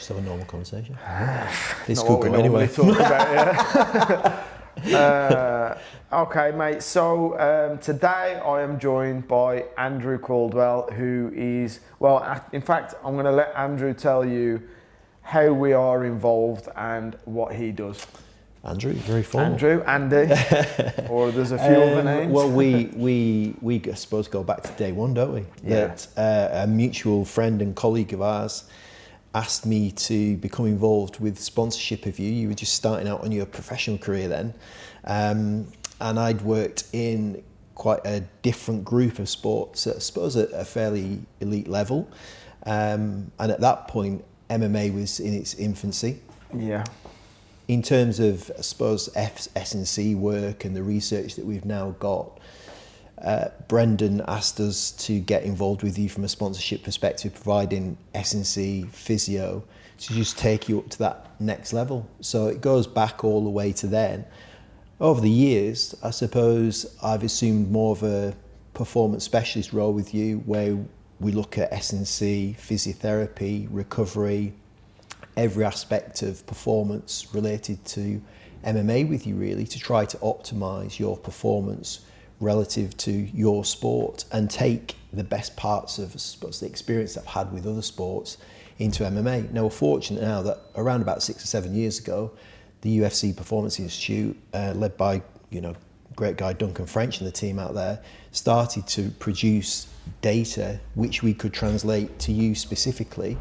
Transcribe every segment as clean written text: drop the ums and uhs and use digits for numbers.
Just have a normal conversation. This Not could what we go anyway. normally talk about, yeah. Okay, mate. So today I am joined by Andrew Caldwell, who is, well, in fact, I'm going to let Andrew tell you how we are involved and what he does. Andrew, very formal. Andrew, Andy, or there's a few other names. Well, we I suppose go back to day one, don't we? Yeah. That a mutual friend and colleague of ours asked me to become involved with sponsorship of you. You were just starting out on your professional career then, and I'd worked in quite a different group of sports, I suppose at a fairly elite level, and at that point MMA was in its infancy. Yeah. In terms of, I suppose, S&C work and the research that we've now got, Brendan asked us to get involved with you from a sponsorship perspective, providing S&C, physio, to just take you up to that next level. So it goes back all the way to then. Over the years, I suppose I've assumed more of a performance specialist role with you, where we look at S&C, physiotherapy, recovery, every aspect of performance related to MMA with you, really, to try to optimise your performance relative to your sport and take the best parts of, I suppose, the experience I've had with other sports into MMA. Now, we're fortunate now that around about 6 or 7 years ago, the UFC Performance Institute, led by, great guy Duncan French and the team out there, started to produce data which we could translate to you specifically.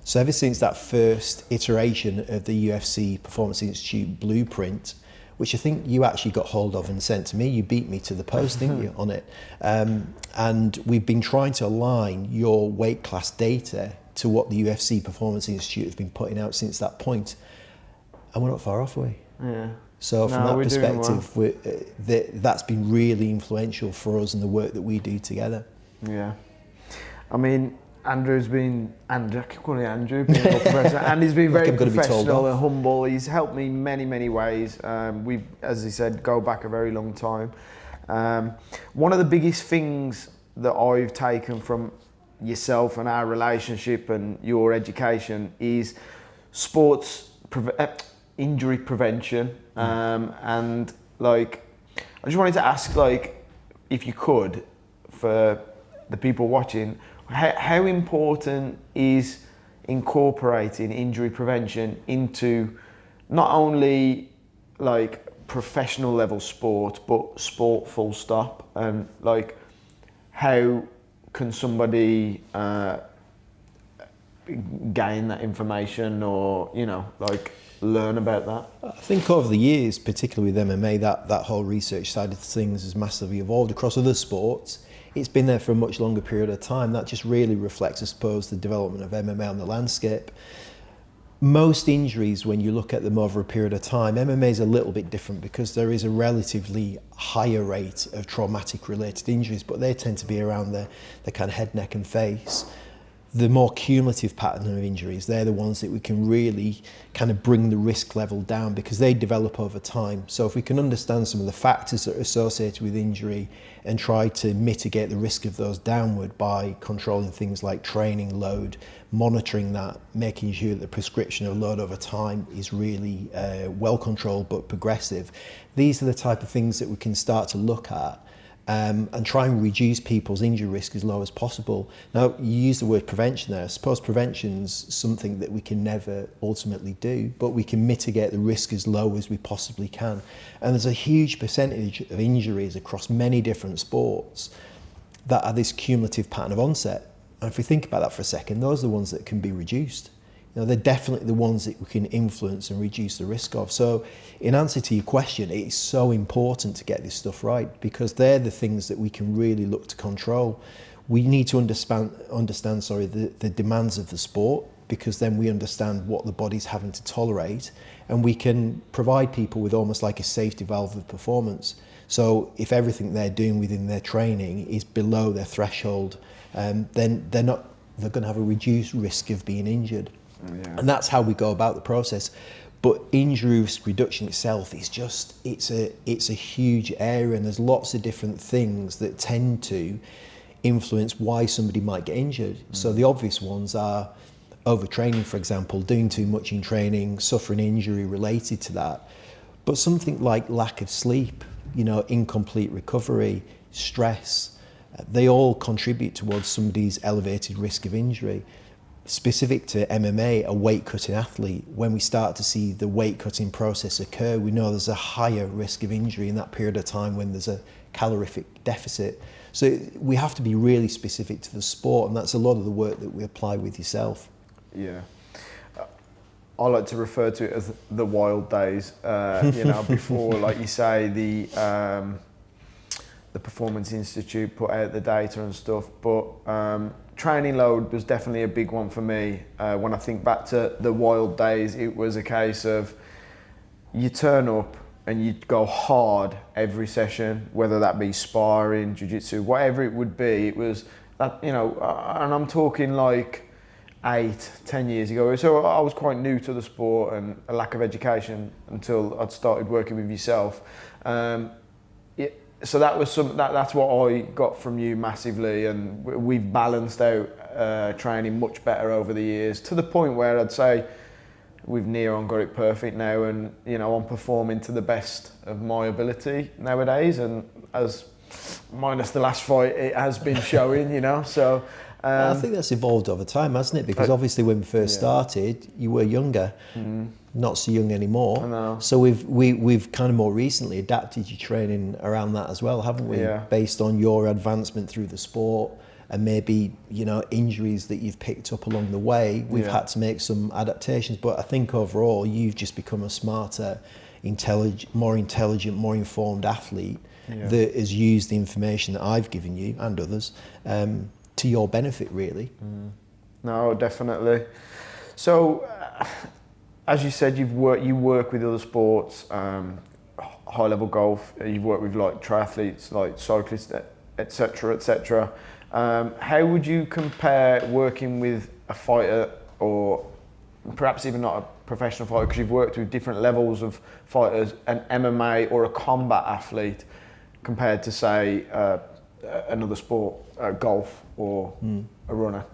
So ever since that first iteration of the UFC Performance Institute blueprint, which I think you actually got hold of and sent to me, you beat me to the post, didn't you, on it? And we've been trying to align your weight class data to what the UFC Performance Institute have been putting out since that point. And we're not far off, are we? Yeah. So from that perspective, that's been really influential for us and the work that we do together. Yeah. I mean, Andrew's been, I keep calling him Andrew, being a professor, and he's been very professional and humble. He's helped me many ways. We, as he said, go back a very long time. One of the biggest things that I've taken from yourself and our relationship and your education is sports injury prevention. And like, I just wanted to ask, like, if you could, for the people watching, how important is incorporating injury prevention into not only like professional level sport, but sport full stop? And like, how can somebody gain that information, or like learn about that? I think over the years, particularly with MMA, that whole research side of things has massively evolved across other sports. It's been there for a much longer period of time. That just really reflects, I suppose, the development of MMA on the landscape. Most injuries, when you look at them over a period of time, MMA is a little bit different because there is a relatively higher rate of traumatic related injuries, but they tend to be around the kind of head, neck and face. The more cumulative pattern of injuries, they're the ones that we can really kind of bring the risk level down because they develop over time. So if we can understand some of the factors that are associated with injury and try to mitigate the risk of those downward by controlling things like training load, monitoring that, making sure that the prescription of load over time is really well controlled but progressive. These are the type of things that we can start to look at and try and reduce people's injury risk as low as possible. Now, you use the word prevention there. I suppose prevention's something that we can never ultimately do, but we can mitigate the risk as low as we possibly can. And there's a huge percentage of injuries across many different sports that are this cumulative pattern of onset. And if we think about that for a second, those are the ones that can be reduced. They're definitely the ones that we can influence and reduce the risk of. So in answer to your question, it's so important to get this stuff right because they're the things that we can really look to control. We need to understand the demands of the sport, because then we understand what the body's having to tolerate, and we can provide people with almost like a safety valve of performance. So if everything they're doing within their training is below their threshold, then they're going to have a reduced risk of being injured. Yeah. And that's how we go about the process. But injury risk reduction itself is just, it's a huge area, and there's lots of different things that tend to influence why somebody might get injured. So the obvious ones are overtraining, for example, doing too much in training, suffering injury related to that. But something like lack of sleep, incomplete recovery, stress, they all contribute towards somebody's elevated risk of injury. Specific to MMA, a weight cutting athlete, when we start to see the weight cutting process occur, we know there's a higher risk of injury in that period of time when there's a calorific deficit. So we have to be really specific to the sport, and that's a lot of the work that we apply with yourself. Yeah. I like to refer to it as the Wilde days, before, like you say, the Performance Institute put out the data and stuff, but training load was definitely a big one for me. When I think back to the Wilde days, it was a case of you turn up and you go hard every session, whether that be sparring, jiu-jitsu, whatever it would be. It was that, and I'm talking like 8-10 years ago. So I was quite new to the sport and a lack of education until I'd started working with yourself. So that was that's what I got from you massively, and we've balanced out training much better over the years, to the point where I'd say we've near on got it perfect now, and I'm performing to the best of my ability nowadays, and as minus the last fight, it has been showing, so I think that's evolved over time, hasn't it? Because obviously when we first started, you were younger, not so young anymore. I know. So we've kind of more recently adapted your training around that as well, haven't we? Yeah. Based on your advancement through the sport and maybe injuries that you've picked up along the way, we've had to make some adaptations. But I think overall, you've just become a smarter, more intelligent, more informed athlete that has used the information that I've given you and others to your benefit, really. No, definitely. So, as you said, you work with other sports, high level golf. You've worked with like triathletes, like cyclists, etc., etc. How would you compare working with a fighter, or perhaps even not a professional fighter, because you've worked with different levels of fighters, an MMA or a combat athlete, compared to say another sport, golf or a runner?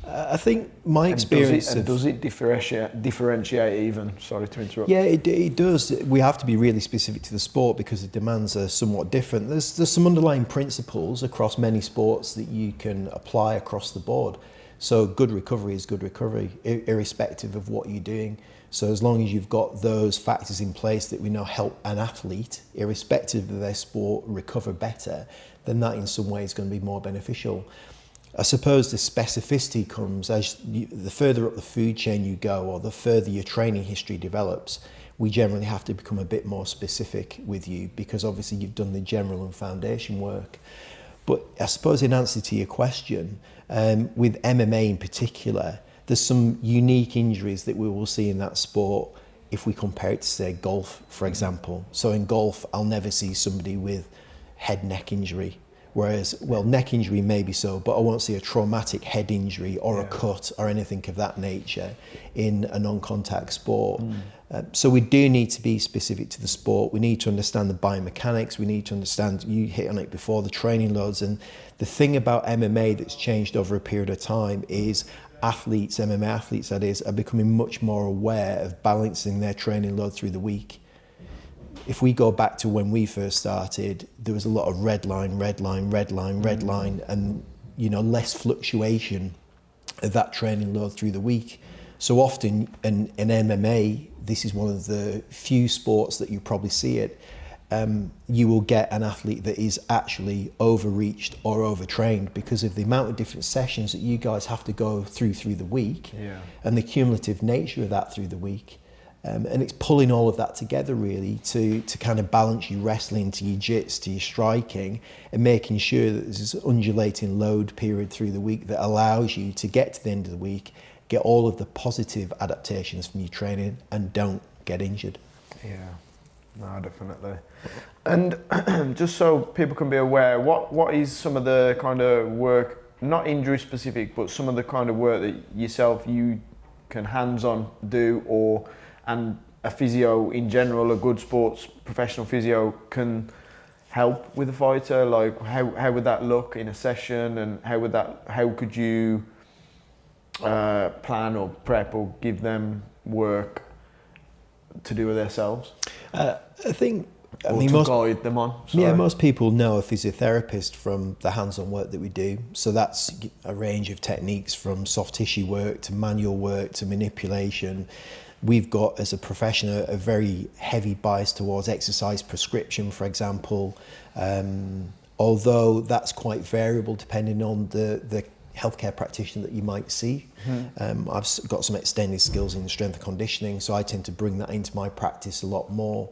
I think my experience does it differentiate even? Sorry to interrupt. Yeah, it does. We have to be really specific to the sport because the demands are somewhat different. There's some underlying principles across many sports that you can apply across the board. So good recovery is good recovery, irrespective of what you're doing. So as long as you've got those factors in place that we know help an athlete, irrespective of their sport, recover better, then that in some way is going to be more beneficial. I suppose the specificity comes as the further up the food chain you go, or the further your training history develops. We generally have to become a bit more specific with you, because obviously you've done the general and foundation work. But I suppose in answer to your question, with MMA in particular, there's some unique injuries that we will see in that sport if we compare it to, say, golf, for example. So in golf, I'll never see somebody with head-neck injury. Whereas, well, neck injury maybe so, but I won't see a traumatic head injury or a cut or anything of that nature in a non-contact sport. So we do need to be specific to the sport. We need to understand the biomechanics. We need to understand, you hit on it before, the training loads. And the thing about MMA that's changed over a period of time is athletes, MMA athletes that is, are becoming much more aware of balancing their training load through the week. If we go back to when we first started, there was a lot of red line, and less fluctuation of that training load through the week. So often in MMA, this is one of the few sports that you probably see it. You will get an athlete that is actually overreached or overtrained because of the amount of different sessions that you guys have to go through the week, and the cumulative nature of that through the week. And it's pulling all of that together really to kind of balance your wrestling to your jits to your striking, and making sure that there's this undulating load period through the week that allows you to get to the end of the week, get all of the positive adaptations from your training, and don't get injured. Yeah, no, definitely. And just so people can be aware, what is some of the kind of work, not injury specific, but some of the kind of work that you can hands-on do, and a physio in general, a good sports professional physio, can help with a fighter? Like how would that look in a session, and how could you plan or prep or give them work to do with themselves? I think, guide them on. Sorry. Yeah, most people know a physiotherapist from the hands-on work that we do. So that's a range of techniques from soft tissue work to manual work to manipulation. We've got, as a profession, a very heavy bias towards exercise prescription, for example. Although that's quite variable depending on the healthcare practitioner that you might see. I've got some extended skills in strength and conditioning, so I tend to bring that into my practice a lot more.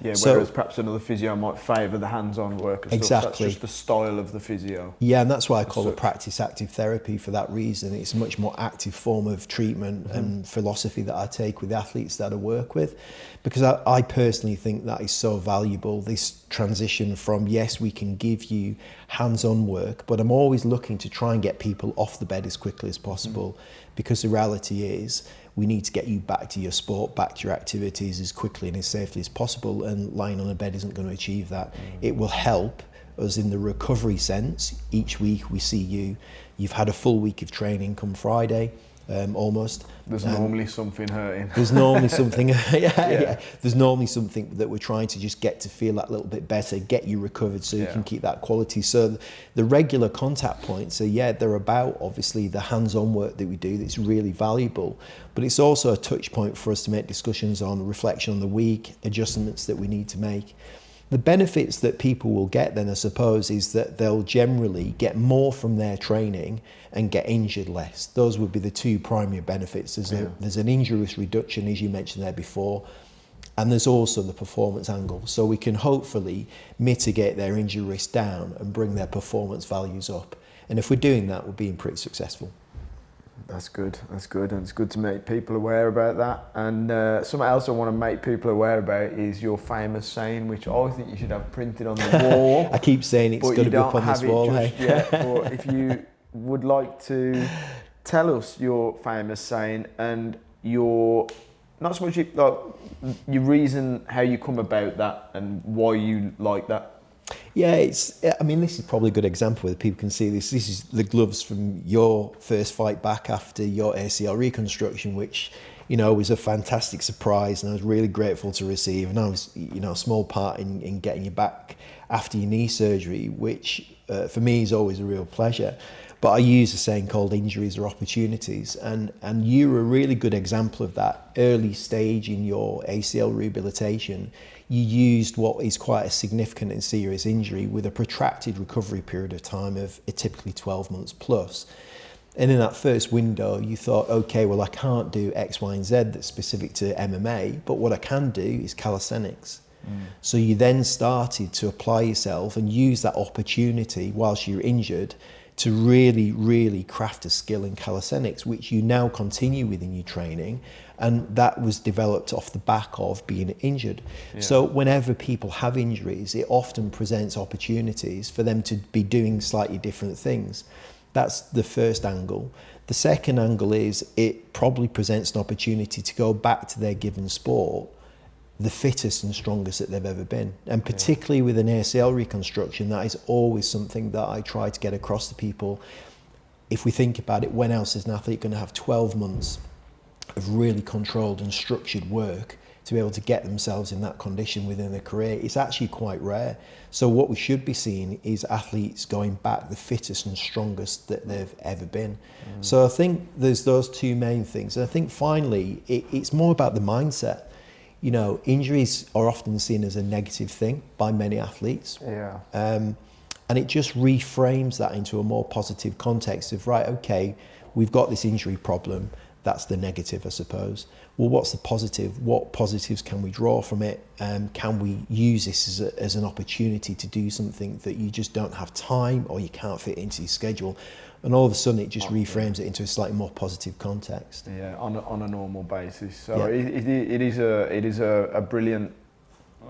Yeah, whereas perhaps another physio might favour the hands-on work and exactly. stuff. That's just the style of the physio. Yeah, and that's why I call it practice active therapy for that reason. It's a much more active form of treatment and philosophy that I take with the athletes that I work with, because I personally think that is so valuable, this transition from, yes, we can give you hands-on work, but I'm always looking to try and get people off the bed as quickly as possible, because the reality is we need to get you back to your sport, back to your activities as quickly and as safely as possible, and lying on a bed isn't going to achieve that. It will help us in the recovery sense. Each week we see you've had a full week of training come Friday, almost. There's normally something hurting. There's normally something, yeah. There's normally something that we're trying to just get to feel that little bit better, get you recovered so you can keep that quality. So the regular contact points are, they're about obviously the hands-on work that we do that's really valuable, but it's also a touch point for us to make discussions on reflection on the week, adjustments that we need to make. The benefits that people will get then, I suppose, is that they'll generally get more from their training and get injured less. Those would be the two primary benefits. There's an injury risk reduction, as you mentioned there before, and there's also the performance angle. So we can hopefully mitigate their injury risk down and bring their performance values up. And if we're doing that, we're being pretty successful. That's good, and it's good to make people aware about that. And something else I want to make people aware about is your famous saying, which I think you should have printed on the wall. I keep saying it's going to be up on this wall. But if you would like to tell us your famous saying and your, not so much your reason how you come about that and why you like that. Yeah, this is probably a good example where people can see this. This is the gloves from your first fight back after your ACL reconstruction, which, was a fantastic surprise, and I was really grateful to receive. And I was, a small part in getting you back after your knee surgery, which for me is always a real pleasure. But I use a saying called injuries are opportunities, and you're a really good example of that. Early stage in your ACL rehabilitation, you used what is quite a significant and serious injury with a protracted recovery period of time of typically 12 months plus. And in that first window, you thought, okay, well, I can't do X, Y, and Z that's specific to MMA, but what I can do is calisthenics. So you then started to apply yourself and use that opportunity whilst you're injured to really, really craft a skill in calisthenics, which you now continue within your training. And that was developed off the back of being injured. Yeah. So whenever people have injuries, it often presents opportunities for them to be doing slightly different things. That's the first angle. The second angle is it probably presents an opportunity to go back to their given sport the fittest and strongest that they've ever been. And particularly with an ACL reconstruction, that is always something that I try to get across to people. If we think about it, when else is an athlete going to have 12 months of really controlled and structured work to be able to get themselves in that condition within their career? It's actually quite rare. So what we should be seeing is athletes going back the fittest and strongest that they've ever been. So I think there's those two main things. And I think finally, it's more about the mindset. Injuries are often seen as a negative thing by many athletes. Yeah. And it just reframes that into a more positive context of, right, okay, we've got this injury problem. That's the negative, I suppose. Well, what's the positive? What positives can we draw from it? Can we use this as an opportunity to do something that you just don't have time or you can't fit into your schedule? And all of a sudden, it just reframes it into a slightly more positive context. Yeah, on a normal basis. So it is a brilliant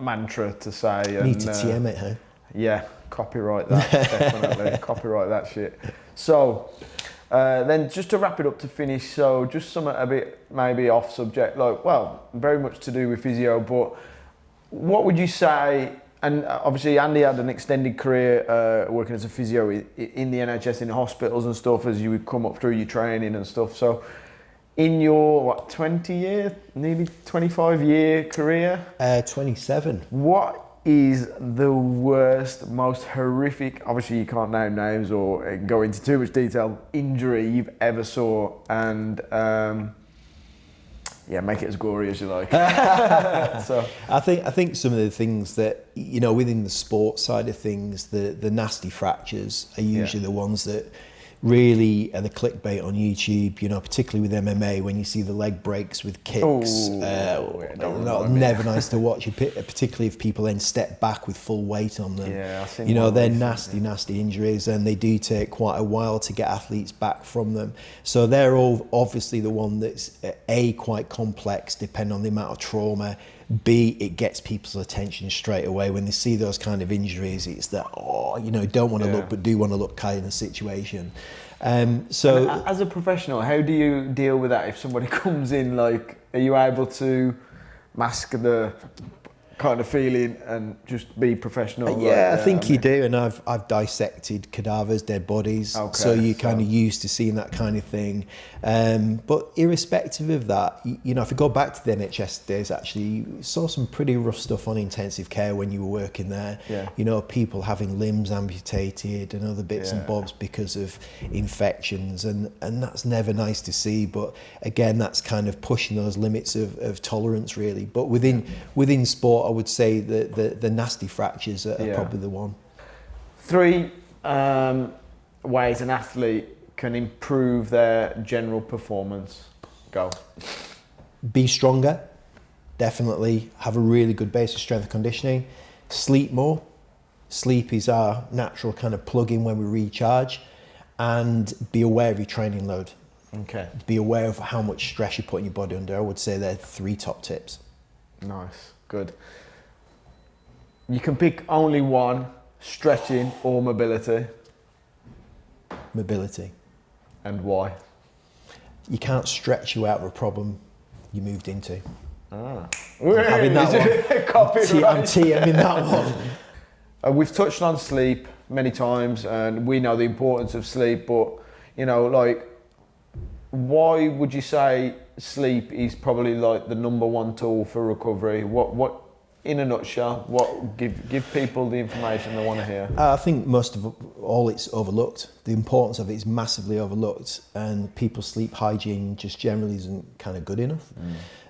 mantra to say. Need to TM it, huh? Yeah, copyright that, definitely. Copyright that shit. So, then just to wrap it up to finish, so just something a bit maybe off subject, very much to do with physio, but what would you say, And obviously Andy had an extended career working as a physio in the NHS, in hospitals and stuff, as you would come up through your training and stuff. So in your, 20-year, nearly 25-year career? 27. What is the worst, most horrific, obviously you can't name names or go into too much detail, injury you've ever saw? And make it as gory as you like. So I think some of the things that, within the sports side of things, the nasty fractures are usually the ones that really are the clickbait on YouTube, particularly with MMA, when you see the leg breaks with kicks. Never nice to watch, particularly if people then step back with full weight on them. They're nasty injuries, and they do take quite a while to get athletes back from them. So they're all obviously the one that's A, quite complex, depending on the amount of trauma. B, it gets people's attention straight away when they see those kind of injuries. It's that, don't want to look, but do want to look kind of situation. So, and as a professional, how do you deal with that if somebody comes in? Like, are you able to mask the kind of feeling and just be professional? I think you do, and I've dissected cadavers, dead bodies, so you're kind of used to seeing that kind of thing. But irrespective of that, if you go back to the NHS days, actually, you saw some pretty rough stuff on intensive care when you were working there. People having limbs amputated and other bits and bobs because of infections, and that's never nice to see. But again, that's kind of pushing those limits of tolerance, really. But within sport, I would say that the nasty fractures are probably the one. 3 ways an athlete can improve their general performance. Go. Be stronger. Definitely have a really good base of strength and conditioning. Sleep more. Sleep is our natural kind of plug-in when we recharge. And be aware of your training load. Okay. Be aware of how much stress you're putting your body under. I would say they're 3 top tips. Nice. Good. You can pick only one: stretching or mobility. Mobility. And why? You can't stretch you out of a problem you moved into. I'm in that one. I'm in that one. We've touched on sleep many times, and we know the importance of sleep, but why would you say sleep is probably like the number one tool for recovery? What in a nutshell, give people the information they want to hear? I think most of all it's overlooked. The importance of it is massively overlooked, and people's sleep hygiene just generally isn't kind of good enough.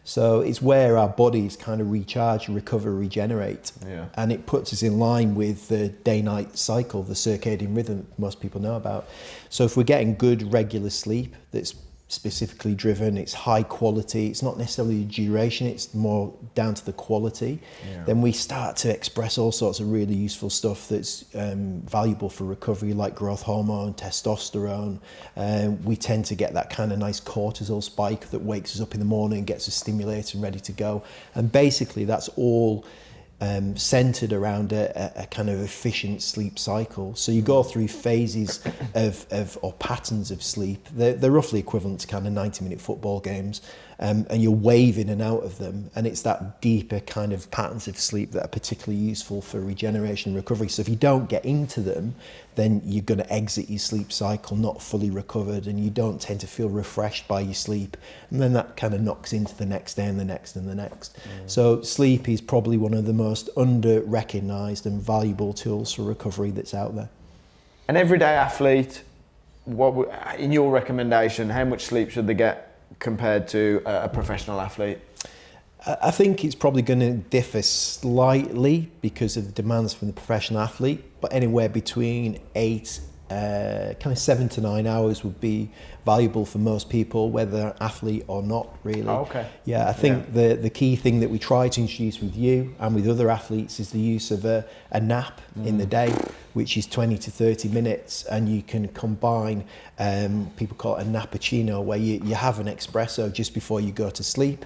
So it's where our bodies kind of recharge, recover, regenerate. And it puts us in line with the day-night cycle, the circadian rhythm most people know about. So if we're getting good regular sleep that's specifically driven, it's high quality, it's not necessarily the duration, it's more down to the quality, then we start to express all sorts of really useful stuff that's valuable for recovery, like growth hormone, testosterone. We tend to get that kind of nice cortisol spike that wakes us up in the morning, gets us stimulated and ready to go. And basically that's all centered around a kind of efficient sleep cycle. So you go through phases or patterns of sleep. They're roughly equivalent to kind of 90-minute football games, and you're wave in and out of them, and it's that deeper kind of patterns of sleep that are particularly useful for regeneration and recovery. So if you don't get into them, then you're going to exit your sleep cycle not fully recovered, and you don't tend to feel refreshed by your sleep, and then that kind of knocks into the next day and the next and the next. So sleep is probably one of the most under-recognised and valuable tools for recovery that's out there. An everyday athlete, in your recommendation, how much sleep should they get compared to a professional athlete? I think it's probably going to differ slightly because of the demands from the professional athlete, but anywhere between 7 to 9 hours would be valuable for most people, whether they're an athlete or not, really. I think the key thing that we try to introduce with you and with other athletes is the use of a nap in the day, which is 20 to 30 minutes, and you can combine, people call it a nappuccino, where you have an espresso just before you go to sleep.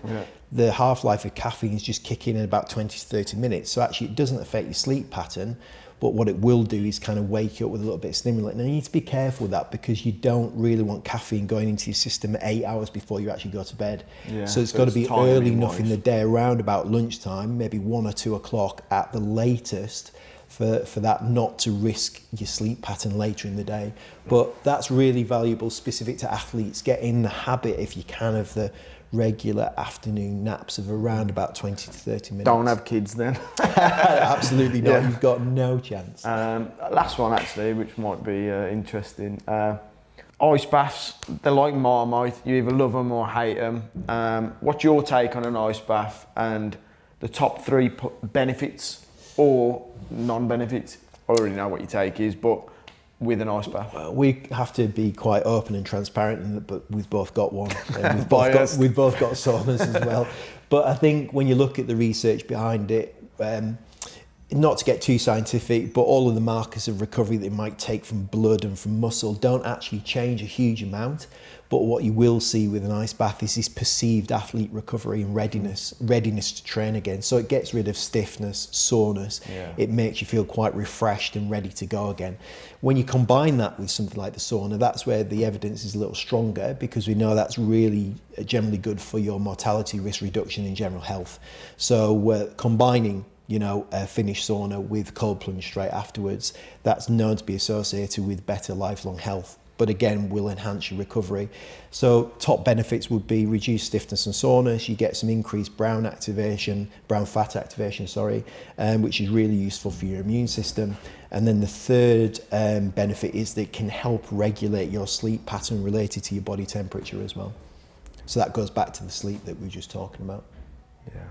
The half-life of caffeine is just kicking in about 20 to 30 minutes, so actually it doesn't affect your sleep pattern. but what it will do is kind of wake you up with a little bit of stimulant. And you need to be careful with that, because you don't really want caffeine going into your system 8 hours before you actually go to bed. Yeah, so it's got to be early enough in the day, around about lunchtime, maybe 1 or 2 o'clock at the latest, for that not to risk your sleep pattern later in the day. But that's really valuable, specific to athletes. Get in the habit, if you can, of the regular afternoon naps of around about 20 to 30 minutes. Don't have kids then. Absolutely not. Yeah. You've got no chance. Last one actually, which might be interesting. Ice baths, they're like Marmite. You either love them or hate them. What's your take on an ice bath, and the top 3 benefits or non-benefits? I already know what your take is, but with an ice bath? We have to be quite open and transparent, but we've both got one. And we've both got saunas as well. But I think when you look at the research behind it, not to get too scientific, but all of the markers of recovery that it might take from blood and from muscle don't actually change a huge amount. But what you will see with an ice bath is this perceived athlete recovery and readiness to train again. So it gets rid of stiffness, soreness. Yeah. It makes you feel quite refreshed and ready to go again. When you combine that with something like the sauna, that's where the evidence is a little stronger, because we know that's really generally good for your mortality risk reduction in general health. So we're combining, a finished sauna with cold plunge straight afterwards, that's known to be associated with better lifelong health, but again will enhance your recovery. So top benefits would be reduced stiffness and soreness. You get some increased brown fat activation, which is really useful for your immune system. And then the third benefit is that it can help regulate your sleep pattern related to your body temperature as well. So that goes back to the sleep that we were just talking about. Yeah.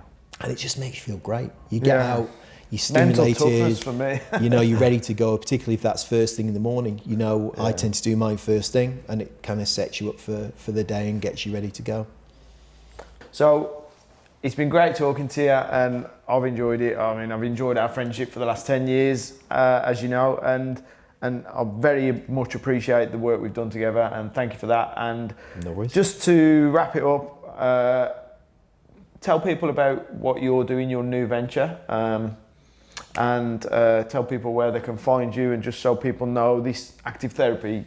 And it just makes you feel great. You get out, you're stimulated, for me. You're ready to go, particularly if that's first thing in the morning. I tend to do mine first thing, and it kind of sets you up for the day and gets you ready to go. So it's been great talking to you, and I've enjoyed it. I mean, I've enjoyed our friendship for the last 10 years, as you know, and I very much appreciate the work we've done together, and thank you for that. And no worries. Just to wrap it up, tell people about what you're doing, your new venture, and tell people where they can find you, and just so people know, this active therapy,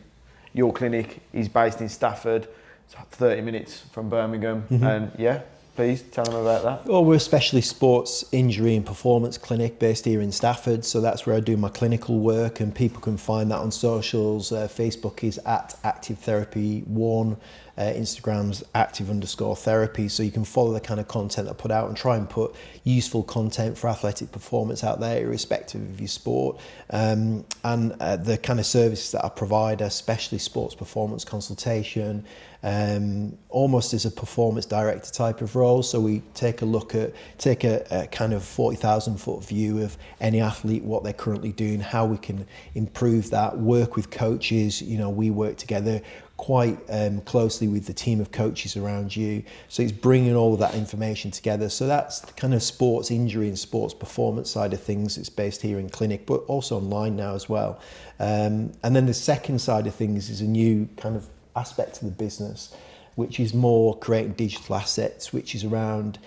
your clinic is based in Stafford. It's 30 minutes from Birmingham. Mm-hmm. And please tell them about that. Well, we're a specialist sports injury and performance clinic based here in Stafford, so that's where I do my clinical work, and people can find that on socials. Facebook is @ActiveTherapy1, Instagram's @active_therapy, so you can follow the kind of content I put out and try and put useful content for athletic performance out there, irrespective of your sport. And the kind of services that I provide are specialist sports performance consultation, almost as a performance director type of role. So we take a kind of 40,000 foot view of any athlete, what they're currently doing, how we can improve that, work with coaches. We work together quite closely with the team of coaches around you. So it's bringing all of that information together. So that's the kind of sports injury and sports performance side of things. It's based here in clinic, but also online now as well. And then the second side of things is a new kind of aspect to the business, which is more creating digital assets, which is around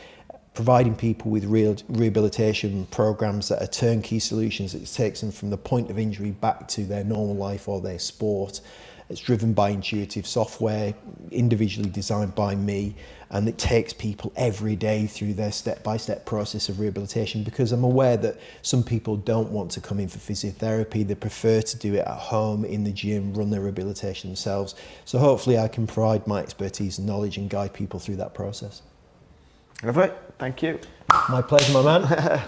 providing people with real rehabilitation programs that are turnkey solutions that takes them from the point of injury back to their normal life or their sport. It's driven by intuitive software, individually designed by me, and it takes people every day through their step-by-step process of rehabilitation, because I'm aware that some people don't want to come in for physiotherapy. They prefer to do it at home, in the gym, run their rehabilitation themselves. So hopefully I can provide my expertise and knowledge and guide people through that process. Lovely. Thank you. My pleasure, my man.